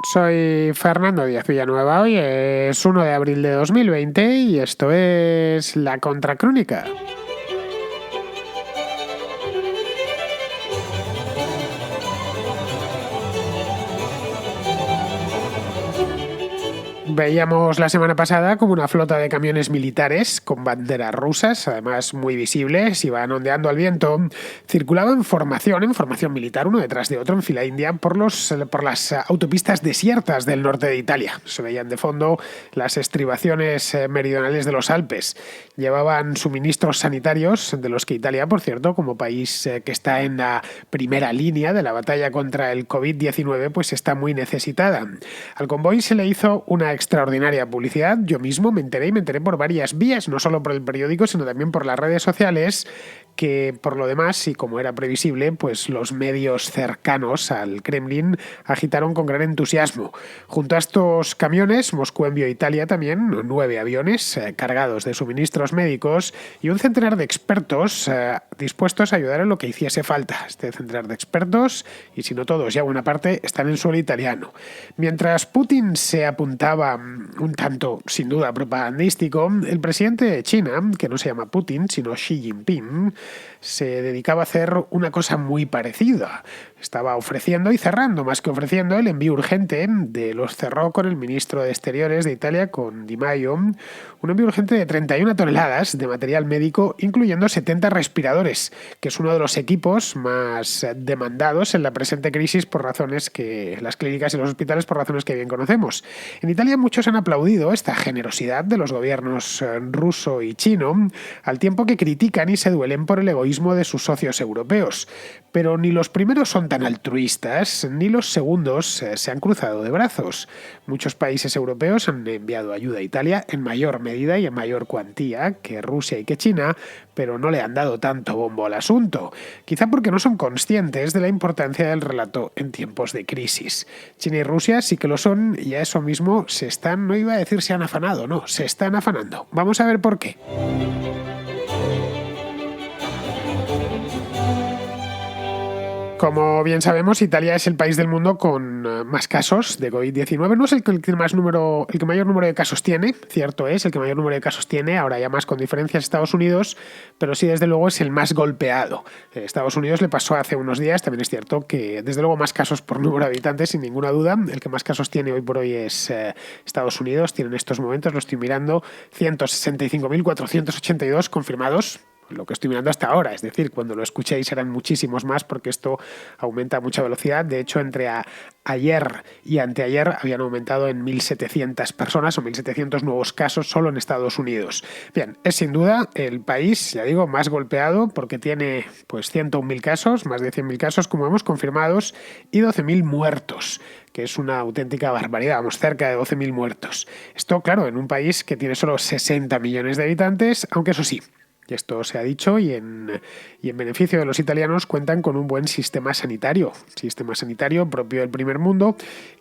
Soy Fernando Díaz Villanueva, hoy es 1 de abril de 2020 y esto es La Contracrónica. Veíamos la semana pasada como una flota de camiones militares con banderas rusas, además muy visibles, iban ondeando al viento, circulaban en formación militar, uno detrás de otro en fila india por las autopistas desiertas del norte de Italia. Se veían de fondo las estribaciones meridionales de los Alpes. Llevaban suministros sanitarios, de los que Italia, por cierto, como país que está en la primera línea de la batalla contra el COVID-19, pues está muy necesitada. Al convoy se le hizo una extraordinaria publicidad. Yo mismo me enteré por varias vías, no solo por el periódico, sino también por las redes sociales, que por lo demás, y como era previsible, pues los medios cercanos al Kremlin agitaron con gran entusiasmo. Junto a estos camiones, Moscú envió a Italia también 9 aviones cargados de suministros médicos y un centenar de expertos dispuestos a ayudar en lo que hiciese falta. Este centenar de expertos, y si no todos, ya buena parte, están en suelo italiano. Mientras Putin se apuntaba un tanto, sin duda, propagandístico, el presidente de China, que no se llama Putin, sino Xi Jinping, se dedicaba a hacer una cosa muy parecida. Estaba ofreciendo y cerrando, más que ofreciendo, el envío urgente los cerró con el ministro de Exteriores de Italia, con Di Maio, un envío urgente de 31 toneladas de material médico, incluyendo 70 respiradores, que es uno de los equipos más demandados en la presente crisis por razones que las clínicas y los hospitales por razones que bien conocemos. En Italia muchos han aplaudido esta generosidad de los gobiernos ruso y chino, al tiempo que critican y se duelen por el egoísmo de sus socios europeos. Pero ni los primeros son tan altruistas, ni los segundos se han cruzado de brazos. Muchos países europeos han enviado ayuda a Italia en mayor medida y en mayor cuantía que Rusia y que China, pero no le han dado tanto bombo al asunto. Quizá porque no son conscientes de la importancia del relato en tiempos de crisis. China y Rusia sí que lo son, y a eso mismo no iba a decir se han afanado, no, se están afanando. Vamos a ver por qué. Como bien sabemos, Italia es el país del mundo con más casos de COVID-19. No es el que mayor número de casos tiene, cierto es, el que mayor número de casos tiene, ahora ya más con diferencias Estados Unidos, pero sí, desde luego, es el más golpeado. Estados Unidos le pasó hace unos días, también es cierto que, desde luego, más casos por número de habitantes, sin ninguna duda. El que más casos tiene hoy por hoy es Estados Unidos, tiene en estos momentos, lo estoy mirando, 165.482 confirmados. Lo que estoy mirando hasta ahora, es decir, cuando lo escuchéis serán muchísimos más porque esto aumenta a mucha velocidad. De hecho, entre ayer y anteayer habían aumentado en 1.700 personas o 1.700 nuevos casos solo en Estados Unidos. Bien, es sin duda el país, ya digo, más golpeado porque tiene pues 101.000 casos, más de 100.000 casos, como hemos confirmados, y 12.000 muertos, que es una auténtica barbaridad, vamos, cerca de 12.000 muertos. Esto, claro, en un país que tiene solo 60 millones de habitantes, aunque eso sí, y esto se ha dicho, y en beneficio de los italianos cuentan con un buen sistema sanitario propio del primer mundo,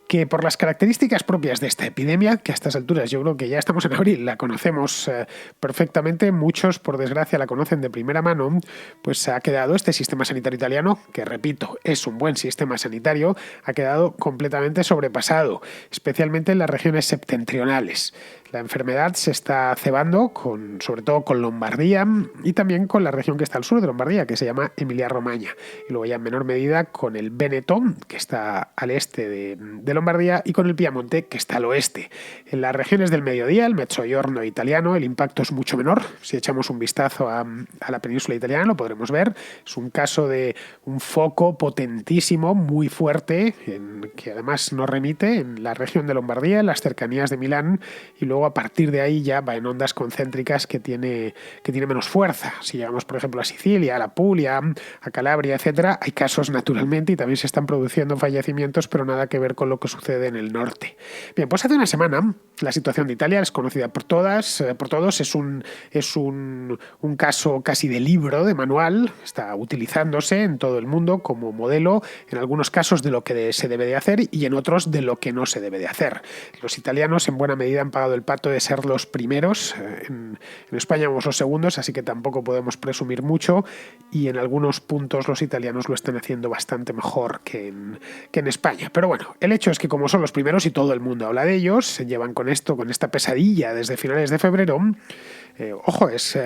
que por las características propias de esta epidemia, que a estas alturas yo creo que ya estamos en abril, la conocemos perfectamente, muchos por desgracia la conocen de primera mano, pues ha quedado este sistema sanitario italiano, que repito, es un buen sistema sanitario, ha quedado completamente sobrepasado, especialmente en las regiones septentrionales. La enfermedad se está cebando sobre todo con Lombardía y también con la región que está al sur de Lombardía, que se llama Emilia-Romagna. Y luego ya en menor medida con el Véneto, que está al este de Lombardía, y con el Piamonte, que está al oeste. En las regiones del mediodía, el Mezzogiorno italiano, el impacto es mucho menor. Si echamos un vistazo a la península italiana lo podremos ver. Es un caso de un foco potentísimo, muy fuerte, que además nos remite en la región de Lombardía, en las cercanías de Milán, y luego a partir de ahí ya va en ondas concéntricas que tiene menos fuerza. Si llegamos, por ejemplo, a Sicilia, a la Puglia, a Calabria, etcétera, hay casos naturalmente y también se están produciendo fallecimientos, pero nada que ver con lo que sucede en el norte. Bien, pues hace una semana la situación de Italia es conocida por todos, es un caso casi de libro, de manual, está utilizándose en todo el mundo como modelo, en algunos casos de lo que se debe de hacer y en otros de lo que no se debe de hacer. Los italianos en buena medida han pagado el pato de ser los primeros. En España somos los segundos, así que tampoco podemos presumir mucho, y en algunos puntos los italianos lo están haciendo bastante mejor que en España. Pero bueno, el hecho hecho es que como son los primeros y todo el mundo habla de ellos, se llevan con esto, con esta pesadilla desde finales de febrero. Ojo, es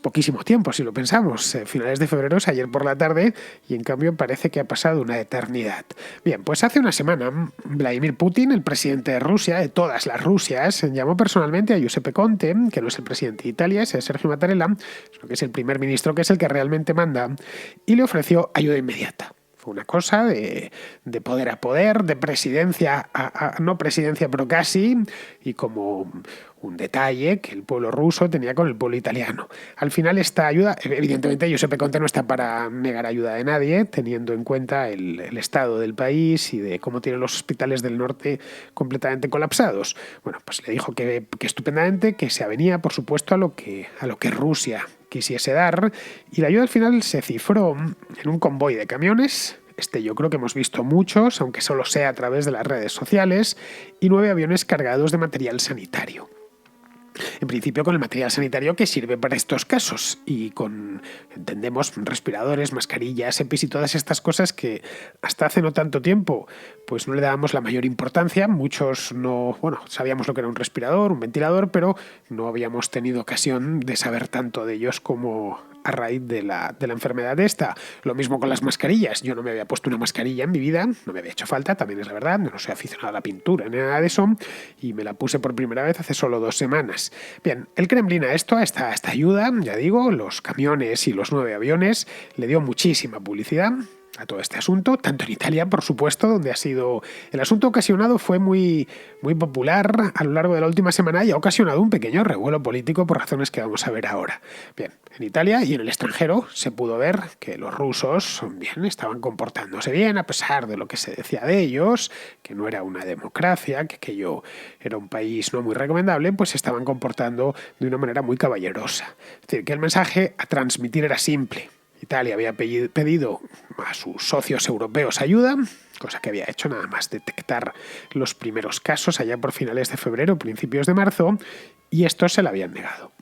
poquísimo tiempo si lo pensamos. Finales de febrero es ayer por la tarde y en cambio parece que ha pasado una eternidad. Bien, pues hace una semana Vladimir Putin, el presidente de Rusia, de todas las Rusias, llamó personalmente a Giuseppe Conte, que no es el presidente de Italia, es Sergio Mattarella, sino que es el primer ministro, que es el que realmente manda, y le ofreció ayuda inmediata. Fue una cosa de poder a poder, de presidencia a no presidencia, pero casi, y como un detalle que el pueblo ruso tenía con el pueblo italiano. Al final esta ayuda, evidentemente Giuseppe Conte no está para negar ayuda de nadie, teniendo en cuenta el estado del país y de cómo tienen los hospitales del norte completamente colapsados. Bueno, pues le dijo que estupendamente, que se avenía, por supuesto, a lo que Rusia quisiese dar, y la ayuda al final se cifró en un convoy de camiones. Yo creo que hemos visto muchos, aunque solo sea a través de las redes sociales, y 9 aviones cargados de material sanitario. En principio con el material sanitario que sirve para estos casos y con, entendemos, respiradores, mascarillas, EPIs y todas estas cosas que hasta hace no tanto tiempo pues no le dábamos la mayor importancia. Muchos no, sabíamos lo que era un respirador, un ventilador, pero no habíamos tenido ocasión de saber tanto de ellos como a raíz de la enfermedad esta. Lo mismo con las mascarillas. Yo no me había puesto una mascarilla en mi vida, no me había hecho falta, también es la verdad, no soy aficionado a la pintura ni nada de eso, y me la puse por primera vez hace solo 2 semanas. Bien, el Kremlin a esta ayuda, ya digo, los camiones y los 9 aviones, le dio muchísima publicidad a todo este asunto, tanto en Italia, por supuesto, donde ha sido... El asunto ocasionado fue muy popular a lo largo de la última semana y ha ocasionado un pequeño revuelo político por razones que vamos a ver ahora. Bien, en Italia y en el extranjero se pudo ver que los rusos estaban comportándose bien, a pesar de lo que se decía de ellos, que no era una democracia, que aquello era un país no muy recomendable, pues se estaban comportando de una manera muy caballerosa. Es decir, que el mensaje a transmitir era simple. Italia había pedido a sus socios europeos ayuda, cosa que había hecho nada más detectar los primeros casos allá por finales de febrero, principios de marzo, y estos se la habían negado.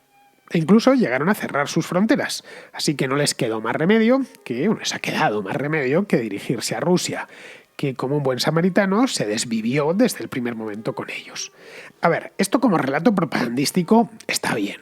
E incluso llegaron a cerrar sus fronteras, así que no les quedó más remedio les ha quedado más remedio que dirigirse a Rusia, que como un buen samaritano se desvivió desde el primer momento con ellos. A ver, esto como relato propagandístico está bien,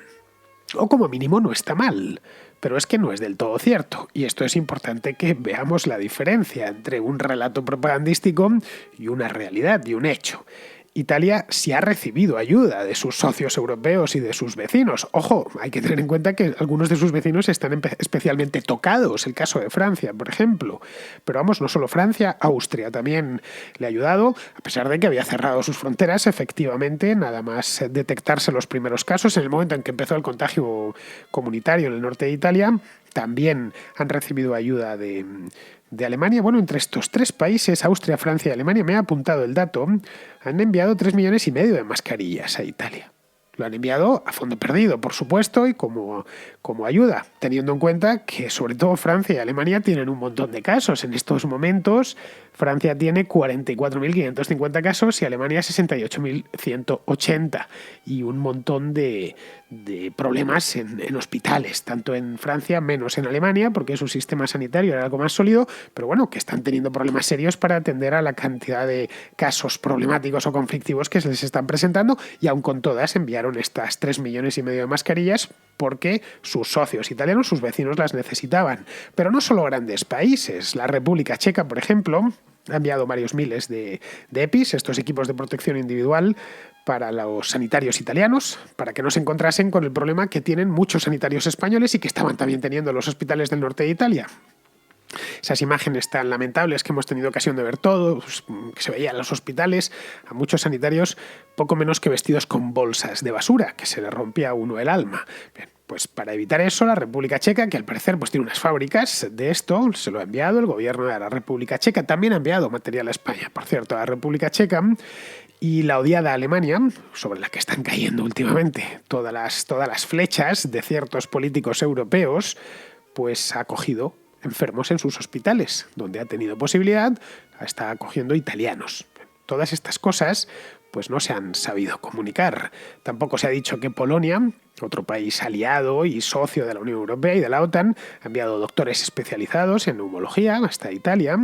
o como mínimo no está mal, pero es que no es del todo cierto, y esto es importante que veamos la diferencia entre un relato propagandístico y una realidad y un hecho. Italia sí ha recibido ayuda de sus socios europeos y de sus vecinos. Ojo, hay que tener en cuenta que algunos de sus vecinos están especialmente tocados, el caso de Francia, por ejemplo. Pero vamos, no solo Francia, Austria también le ha ayudado, a pesar de que había cerrado sus fronteras, efectivamente, nada más detectarse los primeros casos. En el momento en que empezó el contagio comunitario en el norte de Italia, también han recibido ayuda de Alemania. Bueno, entre estos 3 países, Austria, Francia y Alemania, me ha apuntado el dato, han enviado 3,5 millones de mascarillas a Italia. Lo han enviado a fondo perdido, por supuesto, y como ayuda, teniendo en cuenta que sobre todo Francia y Alemania tienen un montón de casos. En estos momentos, Francia tiene 44.550 casos y Alemania 68.180, y un montón de problemas en hospitales, tanto en Francia, menos en Alemania, porque su sistema sanitario era algo más sólido, pero bueno, que están teniendo problemas serios para atender a la cantidad de casos problemáticos o conflictivos que se les están presentando, y aun con todas enviaron estas 3,5 millones de mascarillas porque sus socios italianos, sus vecinos, las necesitaban. Pero no solo grandes países. La República Checa, por ejemplo, ha enviado varios miles de EPIs, estos equipos de protección individual, para los sanitarios italianos, para que no se encontrasen con el problema que tienen muchos sanitarios españoles y que estaban también teniendo los hospitales del norte de Italia. Esas imágenes tan lamentables que hemos tenido ocasión de ver todos, que se veían en los hospitales, a muchos sanitarios poco menos que vestidos con bolsas de basura, que se le rompía a uno el alma. Bien, pues para evitar eso, la República Checa, que al parecer pues tiene unas fábricas de esto, se lo ha enviado el gobierno de la República Checa. También ha enviado material a España, por cierto, a la República Checa. Y la odiada Alemania, sobre la que están cayendo últimamente todas las flechas de ciertos políticos europeos, pues ha acogido enfermos en sus hospitales, donde ha tenido posibilidad, está acogiendo italianos. Todas estas cosas pues no se han sabido comunicar. Tampoco se ha dicho que Polonia, otro país aliado y socio de la Unión Europea y de la OTAN, ha enviado doctores especializados en neumología hasta Italia.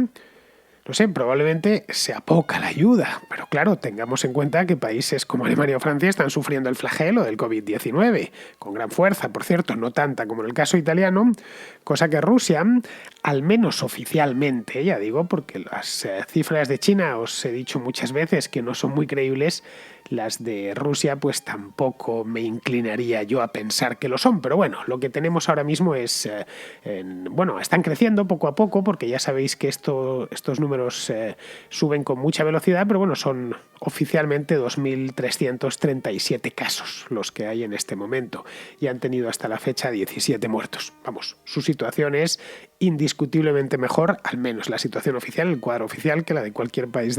No sé, probablemente sea poca la ayuda, pero claro, tengamos en cuenta que países como Alemania o Francia están sufriendo el flagelo del COVID-19, con gran fuerza, por cierto, no tanta como en el caso italiano, cosa que Rusia, al menos oficialmente, ya digo, porque las cifras de China os he dicho muchas veces que no son muy creíbles, las de Rusia pues tampoco me inclinaría yo a pensar que lo son, pero bueno, lo que tenemos ahora mismo es, están creciendo poco a poco, porque ya sabéis que estos números suben con mucha velocidad, pero bueno, son oficialmente 2.337 casos los que hay en este momento y han tenido hasta la fecha 17 muertos. Vamos, su situación es indiscutiblemente mejor, al menos la situación oficial, el cuadro oficial, que la de cualquier país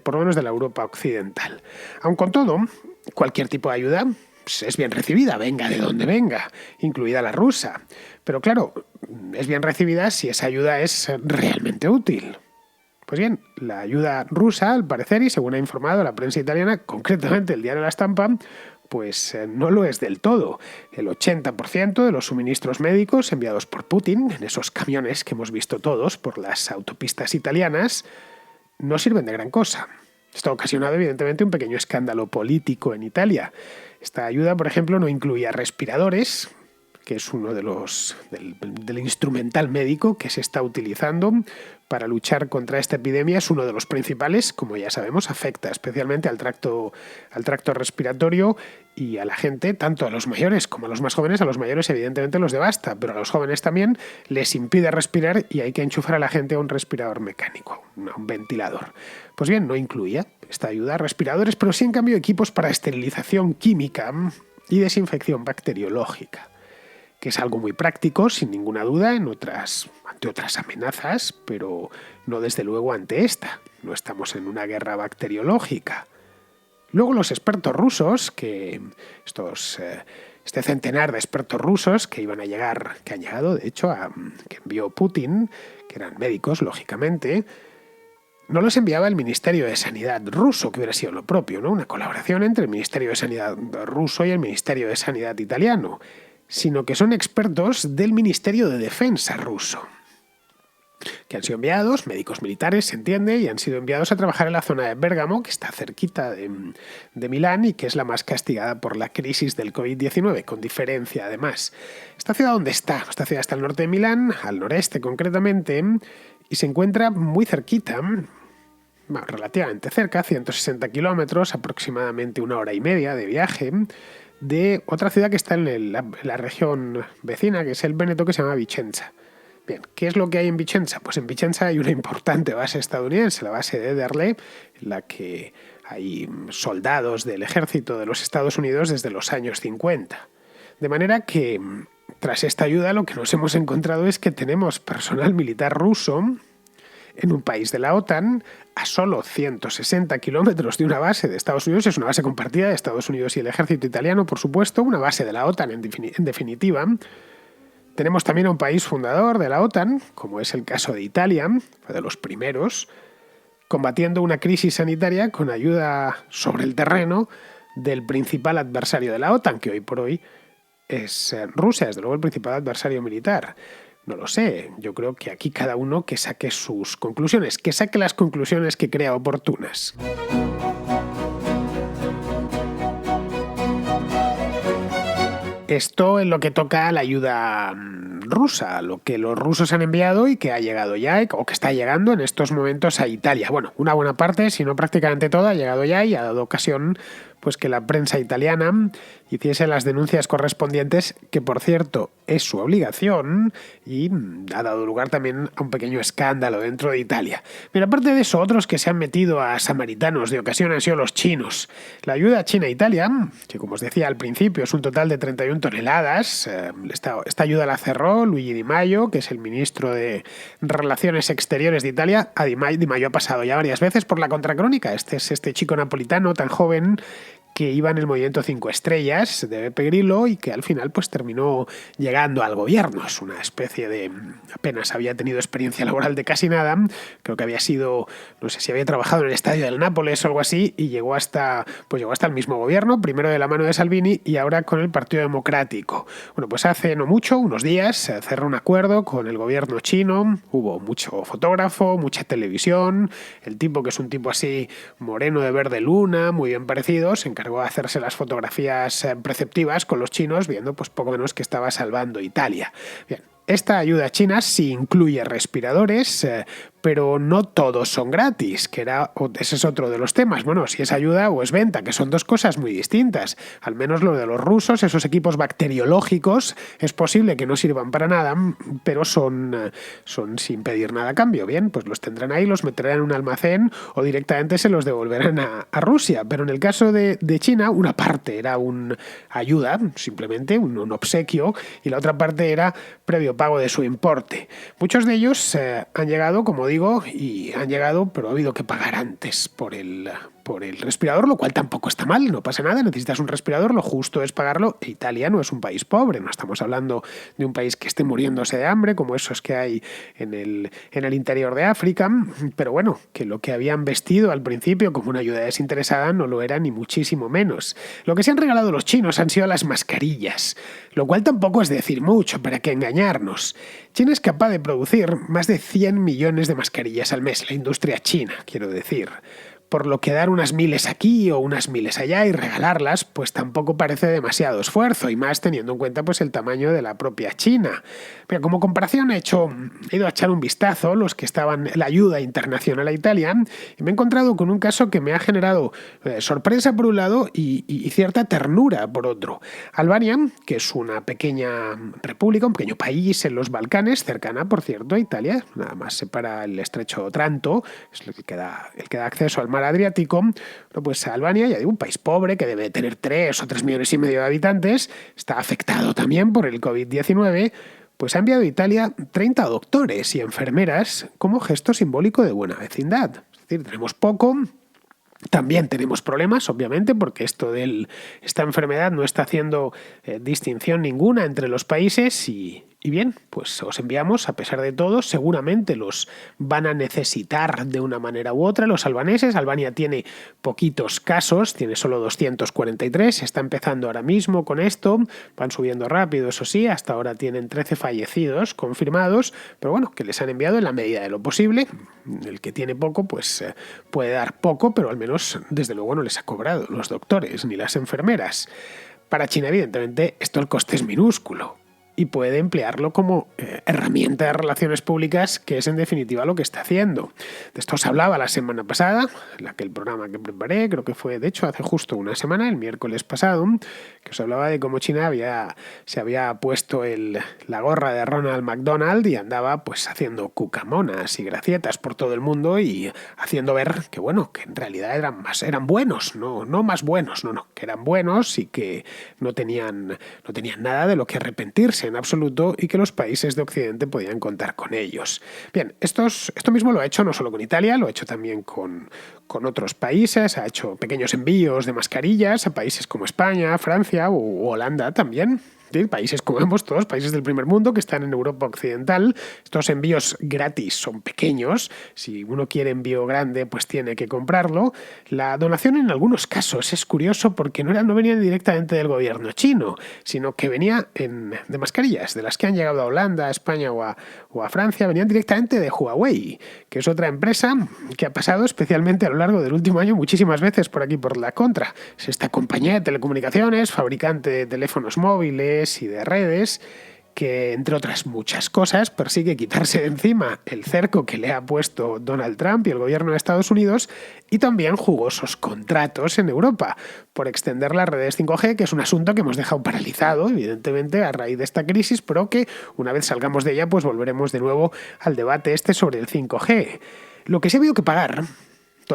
por lo menos de la Europa occidental. Aun con todo, cualquier tipo de ayuda pues, es bien recibida, venga de donde venga, incluida la rusa. Pero claro, es bien recibida si esa ayuda es realmente útil. Pues bien, la ayuda rusa, al parecer, y según ha informado la prensa italiana, concretamente el diario La Stampa, pues no lo es del todo. El 80% de los suministros médicos enviados por Putin, en esos camiones que hemos visto todos por las autopistas italianas, no sirven de gran cosa. Esto ha ocasionado, evidentemente, un pequeño escándalo político en Italia. Esta ayuda, por ejemplo, no incluía respiradores, que es uno de los del instrumental médico que se está utilizando para luchar contra esta epidemia. Es uno de los principales, como ya sabemos, afecta especialmente al tracto respiratorio y a la gente, tanto a los mayores como a los más jóvenes. A los mayores evidentemente los devasta, pero a los jóvenes también les impide respirar y hay que enchufar a la gente a un respirador mecánico, a un ventilador. Pues bien, no incluía esta ayuda respiradores, pero sí en cambio equipos para esterilización química y desinfección bacteriológica, que es algo muy práctico, sin ninguna duda, ante otras amenazas, pero no desde luego ante esta. No estamos en una guerra bacteriológica. Luego los expertos rusos, este centenar de expertos rusos que han llegado, de hecho, que envió Putin, que eran médicos, lógicamente, no los enviaba el Ministerio de Sanidad ruso, que hubiera sido lo propio, ¿no? Una colaboración entre el Ministerio de Sanidad ruso y el Ministerio de Sanidad italiano, sino que son expertos del Ministerio de Defensa ruso, que han sido enviados, médicos militares, se entiende, y han sido enviados a trabajar en la zona de Bérgamo, que está cerquita de Milán y que es la más castigada por la crisis del COVID-19, con diferencia además. Esta ciudad está al norte de Milán, al noreste concretamente, y se encuentra muy cerquita, relativamente cerca, 160 kilómetros, aproximadamente 1 hora y media de viaje, de otra ciudad que está en la región vecina, que es el Véneto, que se llama Vicenza. Bien, ¿qué es lo que hay en Vicenza? Pues en Vicenza hay una importante base estadounidense, la base de Ederle, en la que hay soldados del ejército de los Estados Unidos desde los años 50. De manera que, tras esta ayuda, lo que nos hemos encontrado es que tenemos personal militar ruso en un país de la OTAN, a solo 160 kilómetros de una base de Estados Unidos. Es una base compartida de Estados Unidos y el ejército italiano, por supuesto, una base de la OTAN en definitiva. Tenemos también a un país fundador de la OTAN, como es el caso de Italia, fue de los primeros, combatiendo una crisis sanitaria con ayuda sobre el terreno del principal adversario de la OTAN, que hoy por hoy es Rusia, desde luego el principal adversario militar. No lo sé, yo creo que aquí cada uno que saque sus conclusiones, que saque las conclusiones que crea oportunas. Esto en lo que toca a la ayuda rusa, lo que los rusos han enviado y que ha llegado ya, o que está llegando en estos momentos a Italia. Bueno, una buena parte, si no prácticamente toda, ha llegado ya y ha dado ocasión pues que la prensa italiana hiciese las denuncias correspondientes, que por cierto es su obligación, y ha dado lugar también a un pequeño escándalo dentro de Italia. Pero aparte de eso, otros que se han metido a samaritanos de ocasión han sido los chinos. La ayuda China a Italia, que como os decía al principio es un total de 31 toneladas, esta ayuda la cerró Luigi Di Maio, que es el ministro de Relaciones Exteriores de Italia. Di Maio ha pasado ya varias veces por la contracrónica. Este es este chico napolitano tan joven que iba en el movimiento 5 estrellas de Beppe Grillo y que al final pues terminó llegando al gobierno. Es una especie de... apenas había tenido experiencia laboral de casi nada, creo que había sido, no sé si había trabajado en el estadio del Nápoles o algo así, y llegó hasta el mismo gobierno, primero de la mano de Salvini y ahora con el Partido Democrático. Bueno, pues hace no mucho, unos días, se cerró un acuerdo con el gobierno chino, hubo mucho fotógrafo, mucha televisión, el tipo, que es un tipo así moreno de verde luna, muy bien parecido, se encargó de hacerse las fotografías preceptivas con los chinos, viendo pues poco menos que estaba salvando Italia. Bien. Esta ayuda china sí incluye respiradores, pero no todos son gratis, ese es otro de los temas. Bueno, si es ayuda o es venta, que son dos cosas muy distintas. Al menos lo de los rusos, esos equipos bacteriológicos, es posible que no sirvan para nada, pero son sin pedir nada a cambio. Bien, pues los tendrán ahí, los meterán en un almacén o directamente se los devolverán a Rusia. Pero en el caso de China, una parte era una ayuda, simplemente un obsequio, y la otra parte era previo pago de su importe. Muchos de ellos han llegado, como digo, pero ha habido que pagar antes por el respirador, lo cual tampoco está mal, no pasa nada, necesitas un respirador, lo justo es pagarlo. Italia no es un país pobre, no estamos hablando de un país que esté muriéndose de hambre, como esos que hay en el interior de África, pero bueno, que lo que habían vestido al principio como una ayuda desinteresada no lo era ni muchísimo menos. Lo que se han regalado los chinos han sido las mascarillas, lo cual tampoco es decir mucho, para qué engañarnos. China es capaz de producir más de 100 millones de mascarillas al mes, la industria china, quiero decir. Por lo que dar unas miles aquí o unas miles allá y regalarlas, pues tampoco parece demasiado esfuerzo, y más teniendo en cuenta pues el tamaño de la propia China. Pero como comparación he ido a echar un vistazo los que estaban en la ayuda internacional a Italia, y me he encontrado con un caso que me ha generado sorpresa por un lado y cierta ternura por otro. Albania, que es una pequeña república, un pequeño país en los Balcanes, cercana, por cierto, a Italia, nada más separa el estrecho de Otranto, es el que da acceso al mar Adriático. Pues Albania, ya digo, un país pobre que debe tener 3 o 3,5 millones de habitantes, está afectado también por el COVID-19, pues ha enviado a Italia 30 doctores y enfermeras como gesto simbólico de buena vecindad. Es decir, tenemos poco. También tenemos problemas, obviamente, porque esta enfermedad no está haciendo distinción ninguna entre los países y bien, pues os enviamos, a pesar de todo, seguramente los van a necesitar de una manera u otra los albaneses. Albania tiene poquitos casos, tiene solo 243, está empezando ahora mismo con esto, van subiendo rápido, eso sí, hasta ahora tienen 13 fallecidos confirmados, pero bueno, que les han enviado en la medida de lo posible. El que tiene poco, pues puede dar poco, pero al menos, desde luego, no les ha cobrado los doctores ni las enfermeras. Para China, evidentemente, el coste es minúsculo y puede emplearlo como herramienta de relaciones públicas, que es en definitiva lo que está haciendo. De esto os hablaba la semana pasada, en aquel programa que preparé, creo que fue de hecho hace justo una semana, el miércoles pasado, que os hablaba de cómo China se había puesto la gorra de Ronald McDonald y andaba pues haciendo cucamonas y gracietas por todo el mundo y haciendo ver que bueno, que en realidad eran buenos, no más buenos, que eran buenos y que no tenían nada de lo que arrepentirse en absoluto y que los países de Occidente podían contar con ellos. Bien, esto mismo lo ha hecho no solo con Italia, lo ha hecho también con otros países, ha hecho pequeños envíos de mascarillas a países como España, Francia u Holanda también. ¿Sí? Países como vemos, todos países del primer mundo que están en Europa Occidental. Estos envíos gratis son pequeños. Si uno quiere envío grande, pues tiene que comprarlo. La donación en algunos casos es curioso porque no venía directamente del gobierno chino, sino que venía de mascarillas, de las que han llegado a Holanda, a España o a Francia, venían directamente de Huawei, que es otra empresa que ha pasado especialmente a lo largo del último año muchísimas veces por aquí por la contra. Es esta compañía de telecomunicaciones, fabricante de teléfonos móviles y de redes, que entre otras muchas cosas persigue quitarse de encima el cerco que le ha puesto Donald Trump y el gobierno de Estados Unidos, y también jugosos contratos en Europa por extender las redes 5G, que es un asunto que hemos dejado paralizado, evidentemente, a raíz de esta crisis, pero que una vez salgamos de ella, pues volveremos de nuevo al debate sobre el 5G. Lo que sí ha habido que pagar,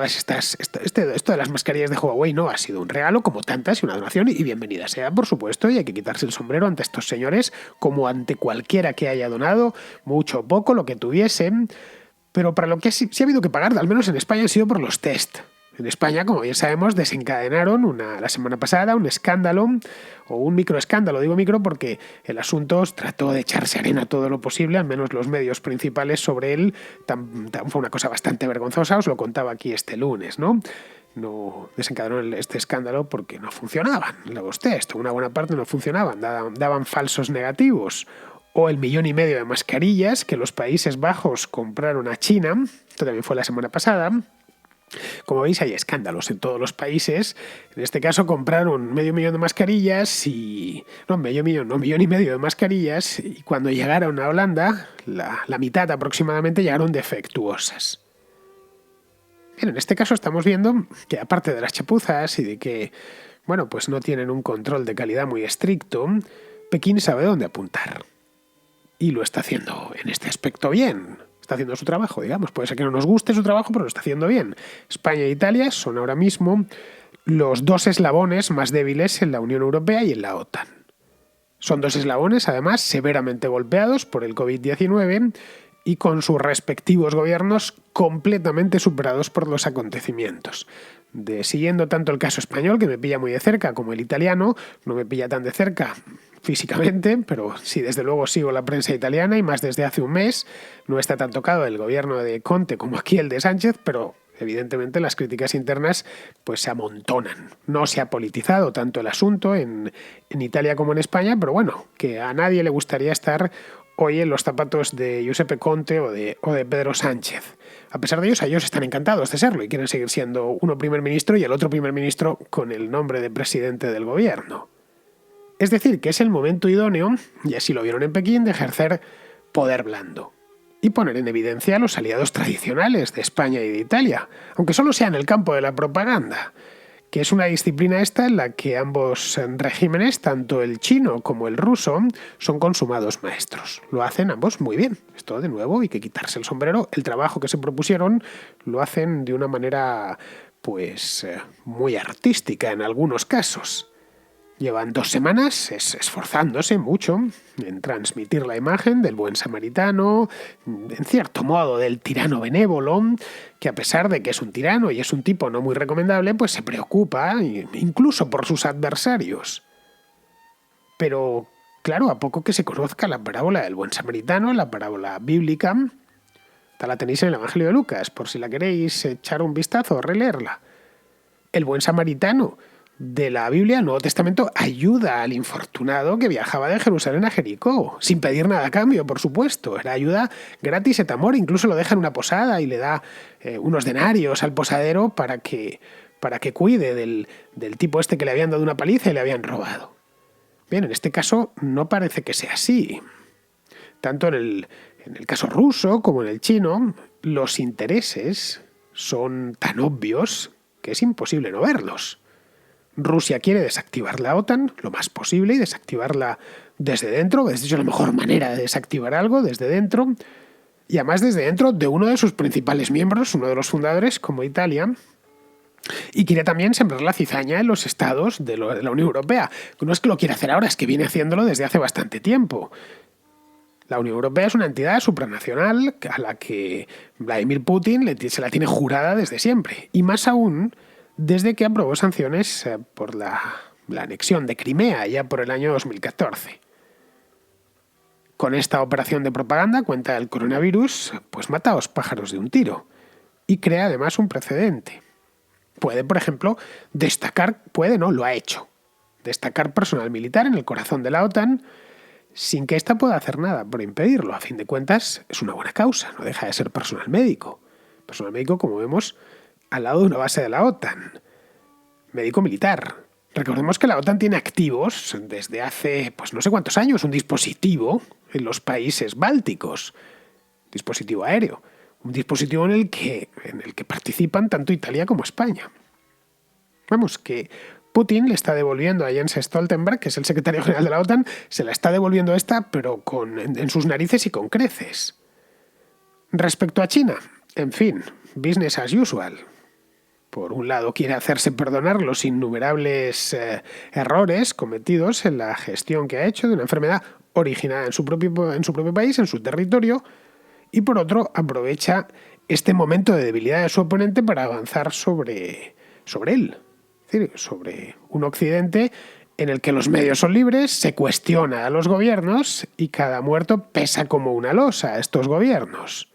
esto de las mascarillas de Huawei no ha sido un regalo como tantas y una donación, y bienvenida sea, por supuesto, y hay que quitarse el sombrero ante estos señores como ante cualquiera que haya donado, mucho o poco, lo que tuviesen, pero para lo que sí ha habido que pagar, al menos en España, ha sido por los test. En España, como bien sabemos, desencadenaron la semana pasada un escándalo, o un microescándalo. Digo micro porque el asunto trató de echarse arena todo lo posible, al menos los medios principales sobre él. Fue una cosa bastante vergonzosa, os lo contaba aquí este lunes, ¿no? No desencadenaron este escándalo porque no funcionaban los test, una buena parte no funcionaban, daban falsos negativos. O el 1,5 millones de mascarillas que los Países Bajos compraron a China, esto también fue la semana pasada. Como veis, hay escándalos en todos los países. En este caso compraron 500.000 de mascarillas y... No, 1,5 millones de mascarillas, y cuando llegaron a Holanda, la mitad aproximadamente llegaron defectuosas. Bien, en este caso estamos viendo que, aparte de las chapuzas y de que, bueno, pues no tienen un control de calidad muy estricto, Pekín sabe dónde apuntar. Y lo está haciendo en este aspecto bien. Está haciendo su trabajo, digamos. Puede ser que no nos guste su trabajo, pero lo está haciendo bien. España e Italia son ahora mismo los dos eslabones más débiles en la Unión Europea y en la OTAN. Son dos eslabones, además, severamente golpeados por el COVID-19 y con sus respectivos gobiernos completamente superados por los acontecimientos. Siguiendo tanto el caso español, que me pilla muy de cerca, como el italiano, no me pilla tan de cerca físicamente, pero sí, desde luego sigo la prensa italiana y más desde hace un mes. No está tan tocado el gobierno de Conte como aquí el de Sánchez, pero evidentemente las críticas internas pues se amontonan. No se ha politizado tanto el asunto en Italia como en España, pero bueno, que a nadie le gustaría estar hoy en los zapatos de Giuseppe Conte o de Pedro Sánchez. A pesar de ellos están encantados de serlo y quieren seguir siendo uno primer ministro y el otro primer ministro con el nombre de presidente del gobierno. Es decir, que es el momento idóneo, y así lo vieron en Pekín, de ejercer poder blando y poner en evidencia a los aliados tradicionales de España y de Italia, aunque solo sea en el campo de la propaganda, que es una disciplina esta en la que ambos regímenes, tanto el chino como el ruso, son consumados maestros. Lo hacen ambos muy bien. Esto, de nuevo, hay que quitarse el sombrero. El trabajo que se propusieron lo hacen de una manera, pues, muy artística en algunos casos. Llevan 2 semanas esforzándose mucho en transmitir la imagen del buen samaritano, en cierto modo del tirano benévolo, que a pesar de que es un tirano y es un tipo no muy recomendable, pues se preocupa incluso por sus adversarios. Pero, claro, a poco que se conozca la parábola del buen samaritano, la parábola bíblica, la tenéis en el Evangelio de Lucas, por si la queréis echar un vistazo o releerla. El buen samaritano de la Biblia, el Nuevo Testamento, ayuda al infortunado que viajaba de Jerusalén a Jericó, sin pedir nada a cambio, por supuesto. Era ayuda gratis et amor, incluso lo deja en una posada y le da unos denarios al posadero para que cuide del tipo este que le habían dado una paliza y le habían robado. Bien, en este caso no parece que sea así. Tanto en el caso ruso como en el chino, los intereses son tan obvios que es imposible no verlos. Rusia quiere desactivar la OTAN lo más posible y desactivarla desde dentro. Es la mejor manera de desactivar algo, desde dentro. Y además desde dentro de uno de sus principales miembros, uno de los fundadores, como Italia. Y quiere también sembrar la cizaña en los estados de la Unión Europea. No es que lo quiera hacer ahora, es que viene haciéndolo desde hace bastante tiempo. La Unión Europea es una entidad supranacional a la que Vladimir Putin se la tiene jurada desde siempre. Y más aún desde que aprobó sanciones por la anexión de Crimea ya por el año 2014. Con esta operación de propaganda, cuenta el coronavirus, pues mata a los pájaros de un tiro y crea además un precedente. Puede, por ejemplo, lo ha hecho, destacar personal militar en el corazón de la OTAN sin que ésta pueda hacer nada por impedirlo. A fin de cuentas, es una buena causa, no deja de ser personal médico. Personal médico, como vemos, al lado de una base de la OTAN. Médico militar. Recordemos que la OTAN tiene activos desde hace, pues no sé cuántos años, un dispositivo en los países bálticos. Dispositivo aéreo. Un dispositivo en el que participan tanto Italia como España. Vamos, que Putin le está devolviendo a Jens Stoltenberg, que es el secretario general de la OTAN, se la está devolviendo pero en sus narices y con creces. Respecto a China, en fin, business as usual. Por un lado, quiere hacerse perdonar los innumerables errores cometidos en la gestión que ha hecho de una enfermedad originada en su propio país, en su territorio, y por otro, aprovecha este momento de debilidad de su oponente para avanzar sobre él. Es decir, sobre un Occidente en el que los medios son libres, se cuestiona a los gobiernos y cada muerto pesa como una losa a estos gobiernos.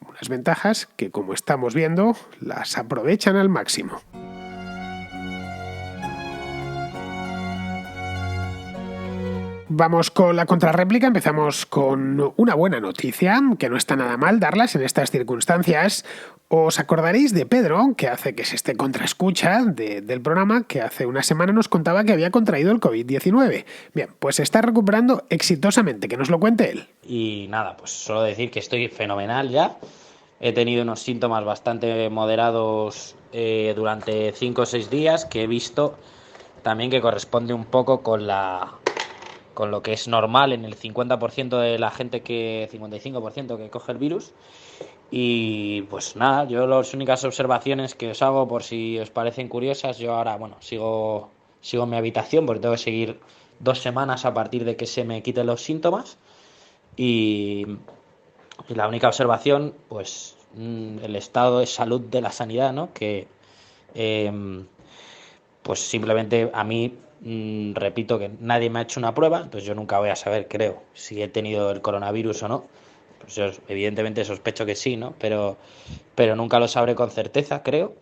Unas ventajas que, como estamos viendo, las aprovechan al máximo. Vamos con la contrarréplica. Empezamos con una buena noticia, que no está nada mal darlas en estas circunstancias. Os acordaréis de Pedro, que hace que se esté contraescucha del programa, que hace una semana nos contaba que había contraído el COVID-19. Bien, pues se está recuperando exitosamente, que nos lo cuente él. Y nada, pues solo decir que estoy fenomenal ya. He tenido unos síntomas bastante moderados durante 5 o 6 días, que he visto también que corresponde un poco con lo que es normal en el 50% de la gente, 55% que coge el virus. Y pues nada, yo las únicas observaciones que os hago, por si os parecen curiosas, yo ahora, bueno, sigo en mi habitación porque tengo que seguir 2 semanas a partir de que se me quiten los síntomas. Y, y la única observación, pues el estado de salud de la sanidad, ¿no? Que pues simplemente a mí, repito que nadie me ha hecho una prueba, entonces yo nunca voy a saber, creo, si he tenido el coronavirus o no. Pues yo evidentemente sospecho que sí, ¿no? Pero nunca lo sabré con certeza, creo.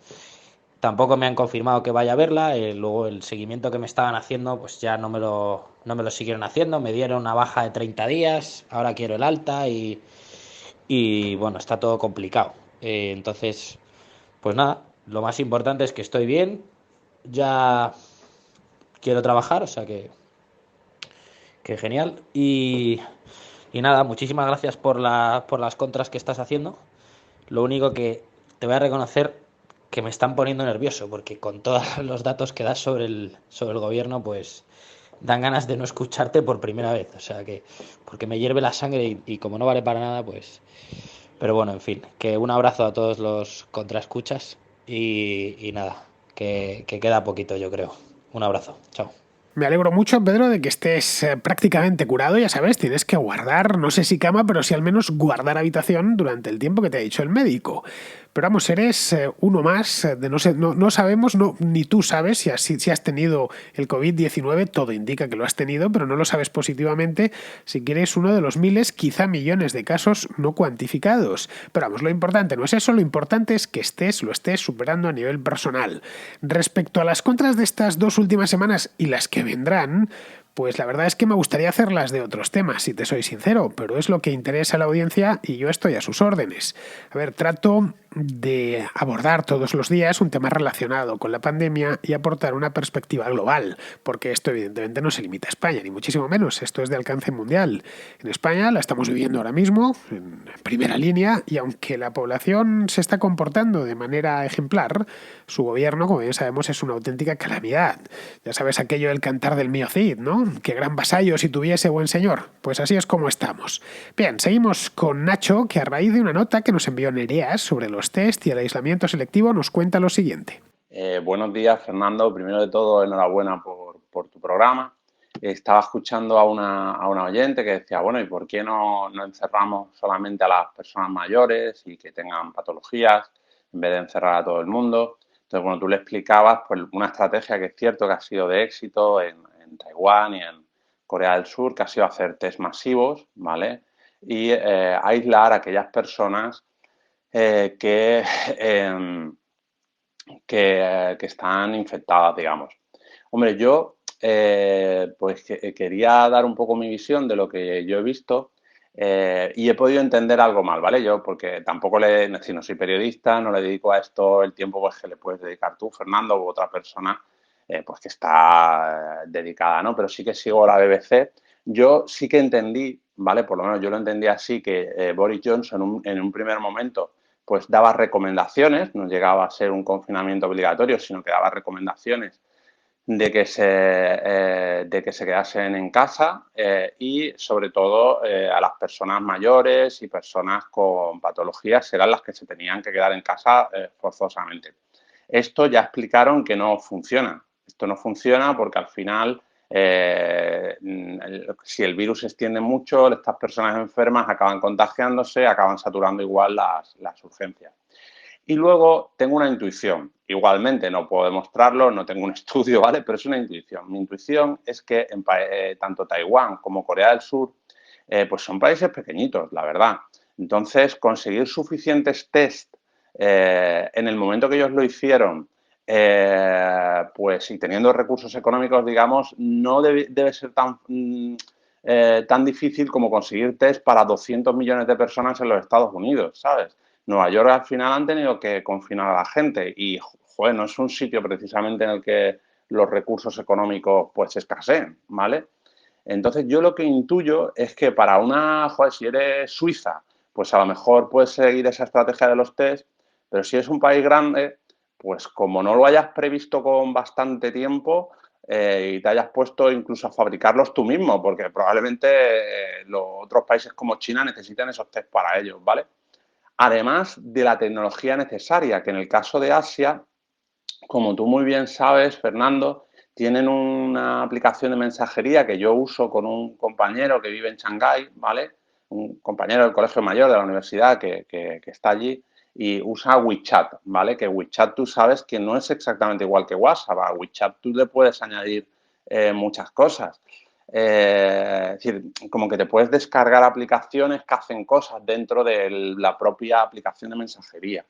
Tampoco me han confirmado que vaya a verla. Luego el seguimiento que me estaban haciendo, pues ya no me lo siguieron haciendo. Me dieron una baja de 30 días, ahora quiero el alta y bueno, está todo complicado. Entonces, pues nada, lo más importante es que estoy bien. Ya quiero trabajar, o sea que genial. Y nada, muchísimas gracias por las contras que estás haciendo. Lo único que te voy a reconocer que me están poniendo nervioso, porque con todos los datos que das sobre el gobierno, pues dan ganas de no escucharte por primera vez. O sea que, porque me hierve la sangre y como no vale para nada, pues... Pero bueno, en fin, que un abrazo a todos los contraescuchas y nada, que queda poquito, yo creo. Un abrazo, chao. Me alegro mucho, Pedro, de que estés prácticamente curado. Ya sabes, tienes que guardar, no sé si cama, pero sí al menos guardar habitación durante el tiempo que te ha dicho el médico. Pero vamos, eres uno más. No sabemos, ni tú sabes si has tenido el COVID-19. Todo indica que lo has tenido, pero no lo sabes positivamente. Si quieres, uno de los miles, quizá millones de casos no cuantificados. Pero vamos, lo importante no es eso. Lo importante es que lo estés superando a nivel personal. Respecto a las contras de estas 2 últimas semanas y las que vendrán, pues la verdad es que me gustaría hacerlas de otros temas, si te soy sincero, pero es lo que interesa a la audiencia y yo estoy a sus órdenes. A ver, trato de abordar todos los días un tema relacionado con la pandemia y aportar una perspectiva global, porque esto evidentemente no se limita a España, ni muchísimo menos, esto es de alcance mundial. En España la estamos viviendo ahora mismo, en primera línea, y aunque la población se está comportando de manera ejemplar, su gobierno, como bien sabemos, es una auténtica calamidad. Ya sabes aquello del cantar del mío Cid, ¿no? Qué gran vasallo si tuviese buen señor. Pues así es como estamos. Bien, seguimos con Nacho, que a raíz de una nota que nos envió Nereas sobre los test y el aislamiento selectivo nos cuenta lo siguiente. Buenos días, Fernando. Primero de todo, enhorabuena por tu programa. Estaba escuchando a una oyente que decía, bueno, ¿y por qué no encerramos solamente a las personas mayores y que tengan patologías en vez de encerrar a todo el mundo? Entonces, bueno, tú le explicabas pues, una estrategia que es cierto que ha sido de éxito en Taiwán y en Corea del Sur, que ha sido hacer test masivos, ¿vale? Y aislar a aquellas personas que... que están infectadas, digamos. Hombre, yo pues quería dar un poco mi visión de lo que yo he visto y he podido entender algo mal, ¿vale? Yo, porque tampoco si no soy periodista, no le dedico a esto el tiempo pues, que le puedes dedicar tú, Fernando, u otra persona pues que está dedicada, ¿no? Pero sí que sigo la BBC. Yo sí que entendí, ¿vale? Por lo menos yo lo entendí así, que Boris Johnson en un primer momento pues daba recomendaciones, no llegaba a ser un confinamiento obligatorio, sino que daba recomendaciones de que se quedasen en casa y sobre todo a las personas mayores y personas con patologías eran las que se tenían que quedar en casa forzosamente. Esto ya explicaron que no funciona. Esto no funciona porque al final Si el virus se extiende mucho, estas personas enfermas acaban contagiándose, acaban saturando igual las urgencias. Y luego tengo una intuición. Igualmente, no puedo demostrarlo, no tengo un estudio, ¿vale? Pero es una intuición. Mi intuición es que tanto Taiwán como Corea del Sur, pues son países pequeñitos, la verdad. Entonces, conseguir suficientes test en el momento que ellos lo hicieron, pues y teniendo recursos económicos, digamos, no debe ser tan difícil como conseguir test para 200 millones de personas en los Estados Unidos, ¿sabes? Nueva York al final han tenido que confinar a la gente y, joder, no es un sitio precisamente en el que los recursos económicos pues escaseen, ¿vale? Entonces yo lo que intuyo es que para joder, si eres Suiza, pues a lo mejor puedes seguir esa estrategia de los test, pero si es un país grande, pues como no lo hayas previsto con bastante tiempo y te hayas puesto incluso a fabricarlos tú mismo, porque probablemente los otros países como China necesiten esos test para ellos, ¿vale? Además de la tecnología necesaria, que en el caso de Asia, como tú muy bien sabes, Fernando, tienen una aplicación de mensajería que yo uso con un compañero que vive en Shanghái, ¿vale? Un compañero del colegio mayor de la universidad que está allí y usa WeChat, ¿vale? Que WeChat tú sabes que no es exactamente igual que WhatsApp. A WeChat tú le puedes añadir muchas cosas. Es decir, como que te puedes descargar aplicaciones que hacen cosas dentro de la propia aplicación de mensajería.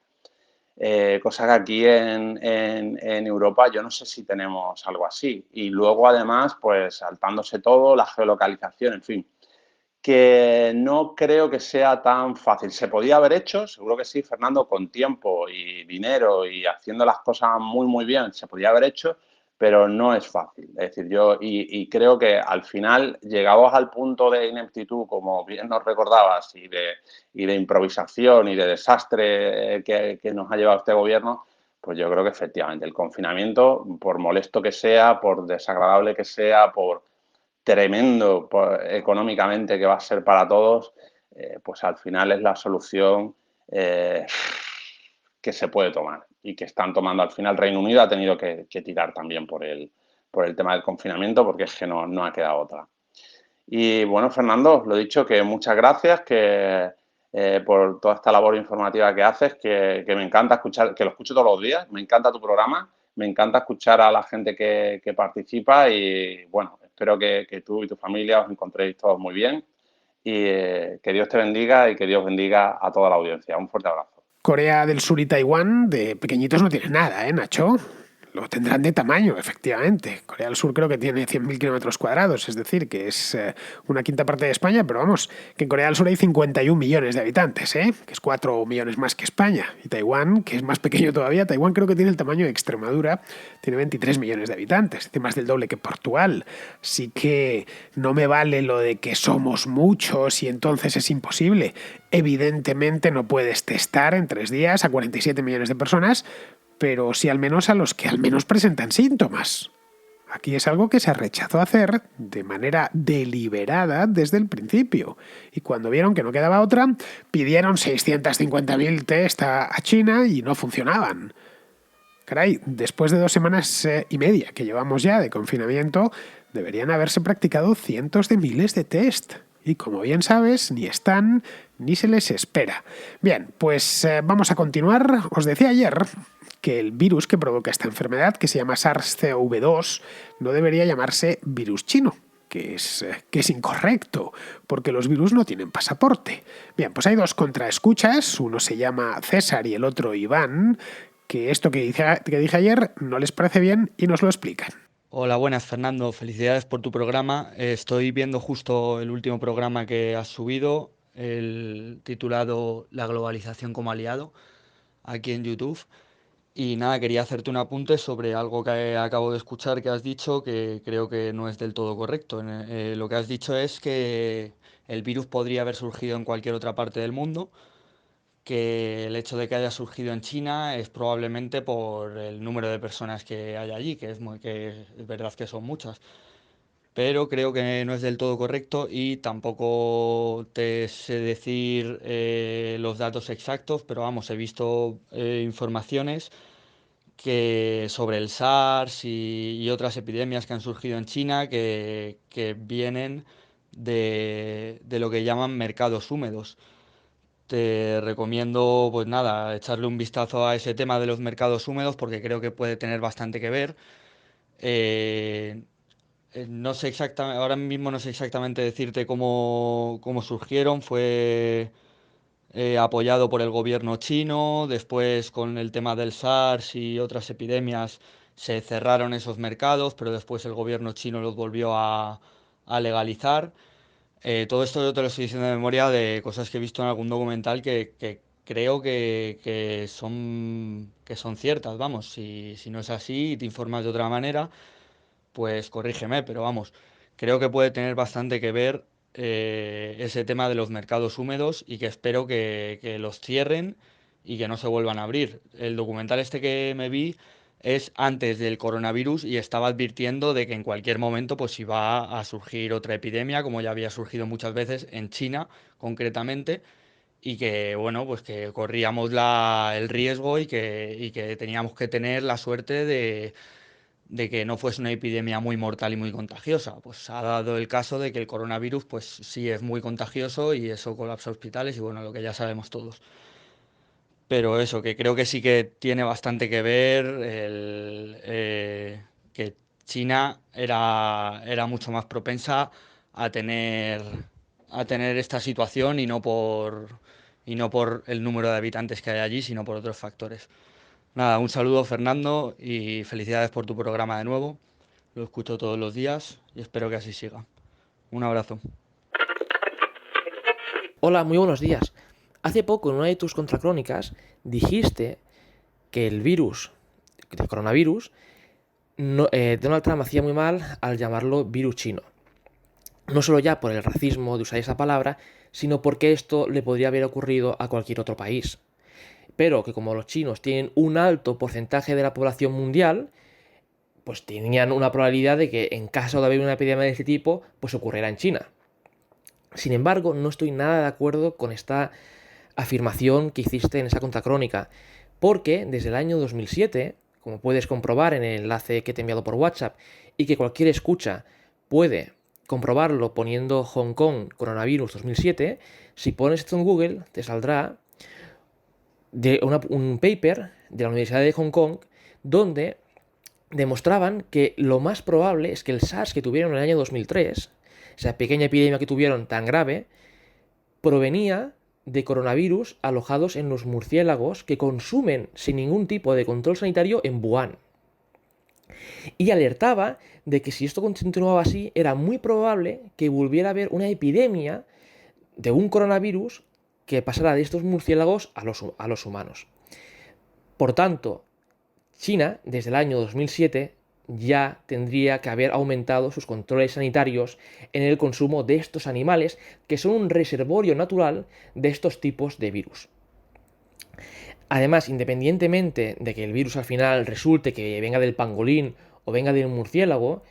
Cosa que aquí en Europa yo no sé si tenemos algo así. Y luego, además, pues saltándose todo, la geolocalización, en fin, que no creo que sea tan fácil. ¿Se podía haber hecho? Seguro que sí, Fernando, con tiempo y dinero y haciendo las cosas muy, muy bien, se podía haber hecho, pero no es fácil. Es decir, y creo que al final, llegados al punto de ineptitud, como bien nos recordabas, y de improvisación y de desastre que nos ha llevado este gobierno, pues yo creo que efectivamente el confinamiento, por molesto que sea, por desagradable que sea, por tremendo económicamente que va a ser para todos, pues al final es la solución eh, que se puede tomar y que están tomando al final. Reino Unido ha tenido que tirar también por el tema del confinamiento porque es que no ha quedado otra. Y bueno, Fernando, lo dicho, que muchas gracias por toda esta labor informativa que haces, que me encanta escuchar, que lo escucho todos los días, me encanta tu programa, me encanta escuchar a la gente que participa y bueno, espero que tú y tu familia os encontréis todos muy bien y que Dios te bendiga y que Dios bendiga a toda la audiencia. Un fuerte abrazo. Corea del Sur y Taiwán de pequeñitos no tienen nada, ¿eh, Nacho? Lo tendrán de tamaño, efectivamente. Corea del Sur creo que tiene 100.000 kilómetros cuadrados, es decir, que es una quinta parte de España, pero vamos, que en Corea del Sur hay 51 millones de habitantes, ¿eh? Que es 4 millones más que España. Y Taiwán, que es más pequeño todavía, Taiwán creo que tiene el tamaño de Extremadura, tiene 23 millones de habitantes, es decir, más del doble que Portugal. Así que no me vale lo de que somos muchos y entonces es imposible. Evidentemente no puedes testar en 3 días a 47 millones de personas, pero sí al menos a los que al menos presentan síntomas. Aquí es algo que se rechazó hacer de manera deliberada desde el principio. Y cuando vieron que no quedaba otra, pidieron 650.000 test a China y no funcionaban. Caray, después de 2 semanas y media que llevamos ya de confinamiento, deberían haberse practicado cientos de miles de test. Y como bien sabes, ni están ni se les espera. Bien, pues vamos a continuar. Os decía ayer que el virus que provoca esta enfermedad, que se llama SARS-CoV-2, no debería llamarse virus chino, que es incorrecto, porque los virus no tienen pasaporte. Bien, pues hay 2 contraescuchas, uno se llama César y el otro Iván, que esto que dije ayer no les parece bien y nos lo explican. Hola, buenas Fernando, felicidades por tu programa. Estoy viendo justo el último programa que has subido, el titulado La globalización como aliado, aquí en YouTube. Y nada, quería hacerte un apunte sobre algo que acabo de escuchar que has dicho que creo que no es del todo correcto. Lo que has dicho es que el virus podría haber surgido en cualquier otra parte del mundo, que el hecho de que haya surgido en China es probablemente por el número de personas que hay allí, que es verdad que son muchas, pero creo que no es del todo correcto y tampoco te sé decir los datos exactos, pero vamos, he visto informaciones que sobre el SARS y otras epidemias que han surgido en China que vienen de lo que llaman mercados húmedos. Te recomiendo, pues nada, echarle un vistazo a ese tema de los mercados húmedos porque creo que puede tener bastante que ver. Eh, no sé exactamente, ahora mismo no sé exactamente decirte cómo surgieron. Fue apoyado por el gobierno chino. Después, con el tema del SARS y otras epidemias, se cerraron esos mercados, pero después el gobierno chino los volvió a legalizar. Todo esto yo te lo estoy diciendo de memoria de cosas que he visto en algún documental que creo que son ciertas. Vamos, si no es así y te informas de otra manera, pues corrígeme, pero vamos, creo que puede tener bastante que ver ese tema de los mercados húmedos y que espero que los cierren y que no se vuelvan a abrir. El documental este que me vi es antes del coronavirus y estaba advirtiendo de que en cualquier momento pues iba a surgir otra epidemia, como ya había surgido muchas veces en China concretamente, y que bueno, pues que corríamos el riesgo y que teníamos que tener la suerte de que no fuese una epidemia muy mortal y muy contagiosa. Pues ha dado el caso de que el coronavirus pues sí es muy contagioso y eso colapsa hospitales y bueno, lo que ya sabemos todos. Pero eso, que creo que sí que tiene bastante que ver que China era mucho más propensa a tener, a tener esta situación y no por el número de habitantes que hay allí, sino por otros factores. Nada, un saludo Fernando y felicidades por tu programa de nuevo. Lo escucho todos los días y espero que así siga. Un abrazo. Hola, muy buenos días. Hace poco, en una de tus contracrónicas, dijiste que el virus, el coronavirus, Donald Trump hacía muy mal al llamarlo virus chino. No solo ya por el racismo de usar esa palabra, sino porque esto le podría haber ocurrido a cualquier otro país. Pero que como los chinos tienen un alto porcentaje de la población mundial, pues tenían una probabilidad de que en caso de haber una epidemia de este tipo, pues ocurriera en China. Sin embargo, no estoy nada de acuerdo con esta afirmación que hiciste en esa contracrónica, porque desde el año 2007, como puedes comprobar en el enlace que te he enviado por WhatsApp y que cualquier escucha puede comprobarlo poniendo Hong Kong coronavirus 2007, si pones esto en Google te saldrá un paper de la Universidad de Hong Kong donde demostraban que lo más probable es que el SARS que tuvieron en el año 2003, esa pequeña epidemia que tuvieron tan grave, provenía de coronavirus alojados en los murciélagos que consumen sin ningún tipo de control sanitario en Wuhan. Y alertaba de que si esto continuaba así, era muy probable que volviera a haber una epidemia de un coronavirus que pasara de estos murciélagos a los humanos. Por tanto, China, desde el año 2007, ya tendría que haber aumentado sus controles sanitarios en el consumo de estos animales, que son un reservorio natural de estos tipos de virus. Además, independientemente de que el virus al final resulte que venga del pangolín o venga del murciélago,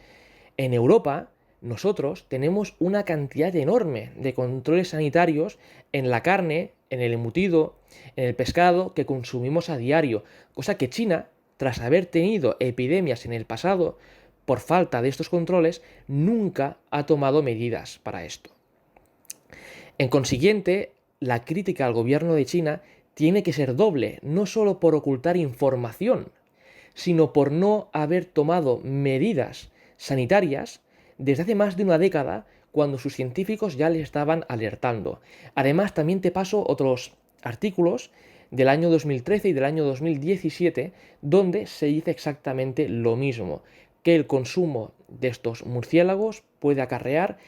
en Europa nosotros tenemos una cantidad enorme de controles sanitarios en la carne, en el embutido, en el pescado que consumimos a diario, cosa que China, tras haber tenido epidemias en el pasado por falta de estos controles, nunca ha tomado medidas para esto. En consiguiente, la crítica al gobierno de China tiene que ser doble, no solo por ocultar información, sino por no haber tomado medidas sanitarias desde hace más de una década, cuando sus científicos ya les estaban alertando. Además, también te paso otros artículos del año 2013 y del año 2017, donde se dice exactamente lo mismo, que el consumo de estos murciélagos puede acarrear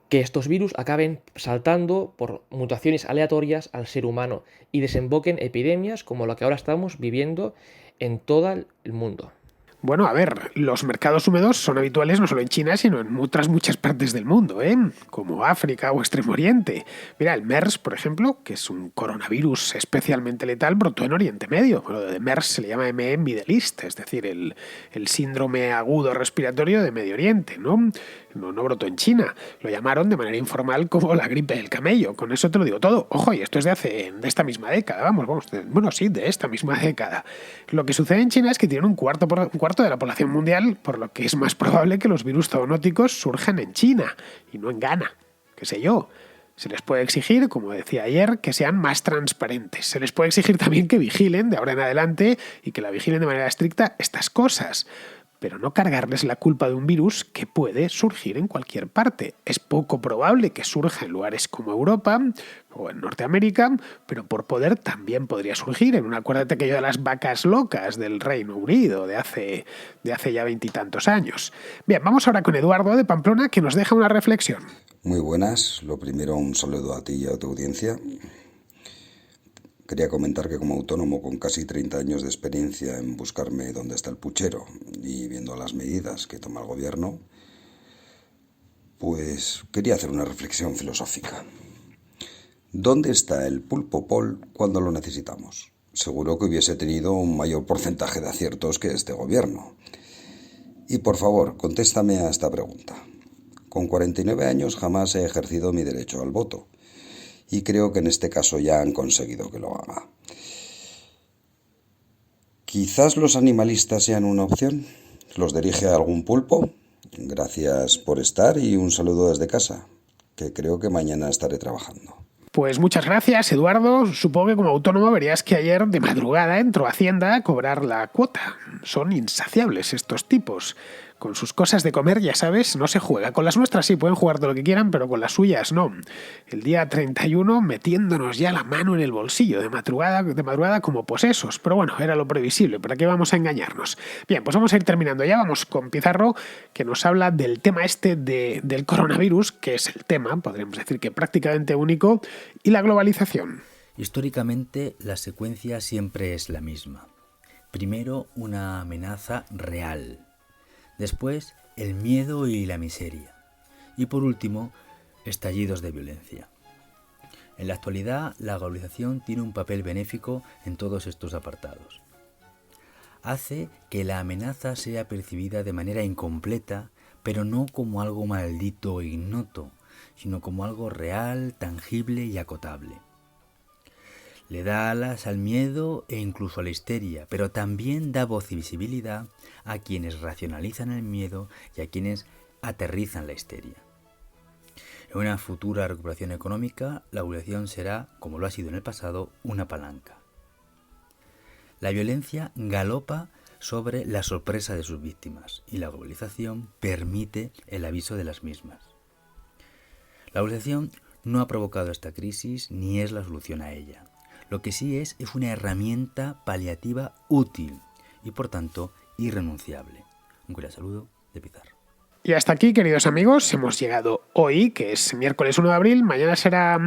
que estos virus acaben saltando por mutaciones aleatorias al ser humano y desemboquen epidemias como la que ahora estamos viviendo en todo el mundo. Bueno, a ver, los mercados húmedos son habituales no solo en China, sino en otras muchas partes del mundo, como África o Extremo Oriente. Mira, el MERS, por ejemplo, que es un coronavirus especialmente letal, brotó en Oriente Medio. Lo de MERS se le llama ME Middle East, es decir, el síndrome agudo respiratorio de Medio Oriente, ¿no? No brotó en China. Lo llamaron de manera informal como la gripe del camello. Con eso te lo digo todo. Ojo, y esto es de esta misma década. De esta misma década. Lo que sucede en China es que tienen un cuarto de la población mundial, por lo que es más probable que los virus zoonóticos surjan en China y no en Ghana. ¿Qué sé yo? Se les puede exigir, como decía ayer, que sean más transparentes. Se les puede exigir también que vigilen de ahora en adelante y que la vigilen de manera estricta estas cosas. Pero no cargarles la culpa de un virus que puede surgir en cualquier parte. Es poco probable que surja en lugares como Europa o en Norteamérica, pero por poder también podría surgir acuérdate aquello de las vacas locas del Reino Unido de hace ya 20 y tantos años. Bien, vamos ahora con Eduardo de Pamplona, que nos deja una reflexión. Muy buenas. Lo primero, un saludo a ti y a tu audiencia. Quería comentar que como autónomo con casi 30 años de experiencia en buscarme dónde está el puchero y viendo las medidas que toma el gobierno, pues quería hacer una reflexión filosófica. ¿Dónde está el pulpo Paul cuando lo necesitamos? Seguro que hubiese tenido un mayor porcentaje de aciertos que este gobierno. Y por favor, contéstame a esta pregunta. Con 49 años jamás he ejercido mi derecho al voto. Y creo que en este caso ya han conseguido que lo haga. Quizás los animalistas sean una opción. ¿Los dirige algún pulpo? Gracias por estar y un saludo desde casa, que creo que mañana estaré trabajando. Pues muchas gracias, Eduardo. Supongo que como autónomo verías que ayer de madrugada entró a Hacienda a cobrar la cuota. Son insaciables estos tipos. Con sus cosas de comer, ya sabes, no se juega. Con las nuestras sí pueden jugar todo lo que quieran, pero con las suyas no. El día 31 metiéndonos ya la mano en el bolsillo de madrugada como posesos. Pero bueno, era lo previsible, ¿para qué vamos a engañarnos? Bien, pues vamos a ir terminando ya. Vamos con Pizarro, que nos habla del tema del coronavirus, que es el tema, podríamos decir que prácticamente único, y la globalización. Históricamente, la secuencia siempre es la misma. Primero, una amenaza real. Después, el miedo y la miseria. Y por último, estallidos de violencia. En la actualidad, la globalización tiene un papel benéfico en todos estos apartados. Hace que la amenaza sea percibida de manera incompleta, pero no como algo maldito o ignoto, sino como algo real, tangible y acotable. Le da alas al miedo e incluso a la histeria, pero también da voz y visibilidad a quienes racionalizan el miedo y a quienes aterrizan la histeria. En una futura recuperación económica, la globalización será, como lo ha sido en el pasado, una palanca. La violencia galopa sobre la sorpresa de sus víctimas y la globalización permite el aviso de las mismas. La globalización no ha provocado esta crisis ni es la solución a ella. Lo que sí es una herramienta paliativa útil y, por tanto, irrenunciable. Un cordial saludo de Pizarro. Y hasta aquí, queridos amigos, hemos llegado hoy, que es miércoles 1 de abril, mañana será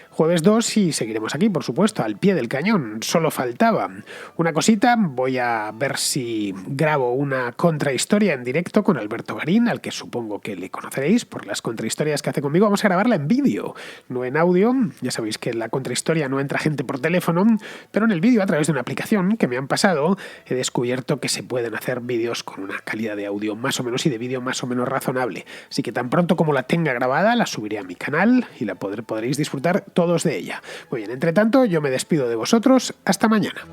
jueves 2 y seguiremos aquí, por supuesto, al pie del cañón, solo faltaba. Una cosita, voy a ver si grabo una contrahistoria en directo con Alberto Garín, al que supongo que le conoceréis por las contrahistorias que hace conmigo. Vamos a grabarla en vídeo, no en audio. Ya sabéis que en la contrahistoria no entra gente por teléfono, pero en el vídeo, a través de una aplicación que me han pasado, he descubierto que se pueden hacer vídeos con una calidad de audio más o menos y de vídeo más o menos razonable. Así que tan pronto como la tenga grabada, la subiré a mi canal y podréis disfrutar todos de ella. Muy bien, entre tanto, yo me despido de vosotros. Hasta mañana.